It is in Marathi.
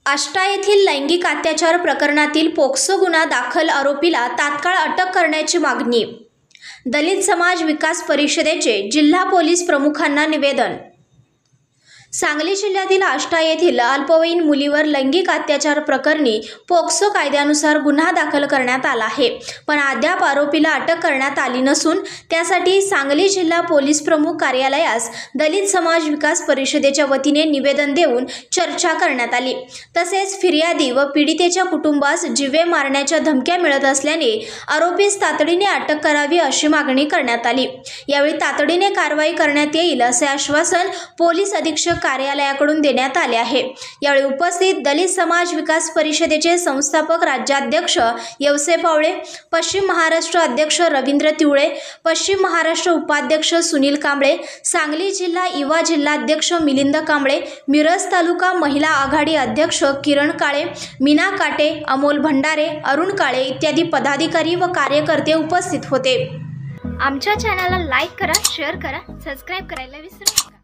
आष्टा येथील लैंगिक अत्याचार प्रकरणातील पोक्सो गुन्हा दाखल आरोपीला तात्काळ अटक करण्याची मागणी। दलित समाज विकास परिषदेचे जिल्हा पोलीस प्रमुखांना निवेदन। सांगली जिल्ह्यातील आष्टा येथील अल्पवयीन मुलीवर लैंगिक अत्याचार प्रकरणी पोक्सो कायद्यानुसार गुन्हा दाखल करण्यात आला आहे, पण अद्याप आरोपीला अटक करण्यात आली नसून त्यासाठी सांगली जिल्हा पोलीस प्रमुख कार्यालयास दलित समाज विकास परिषदेच्या वतीने निवेदन देऊन चर्चा करण्यात आली। तसेच फिर्यादी व पीडितेच्या कुटुंबास जीवे मारण्याच्या धमक्या मिळत असल्याने आरोपीस तातडीने अटक करावी अशी मागणी करण्यात आली। यावेळी तातडीने कारवाई करण्यात येईल असे आश्वासन पोलीस अधीक्षक कार्यालयाकडून देण्यात आले आहे। यावेळी उपस्थित दलित समाज विकास परिषदेचे संस्थापक राज्याध्यक्ष यवसे पावळे, पश्चिम महाराष्ट्र अध्यक्ष रवींद्र तिवळे, पश्चिम महाराष्ट्र उपाध्यक्ष सुनील कांबळे, सांगली जिल्हा युवा जिल्हाध्यक्ष मिलिंद कांबळे, मिरज तालुका महिला आघाडी अध्यक्ष किरण काळे, मीना काटे, अमोल भंडारे, अरुण काळे इत्यादी पदाधिकारी व कार्यकर्ते उपस्थित होते। आमच्या चॅनलला लाईक करा, शेअर करा, सबस्क्राइब करायला विसरू नका।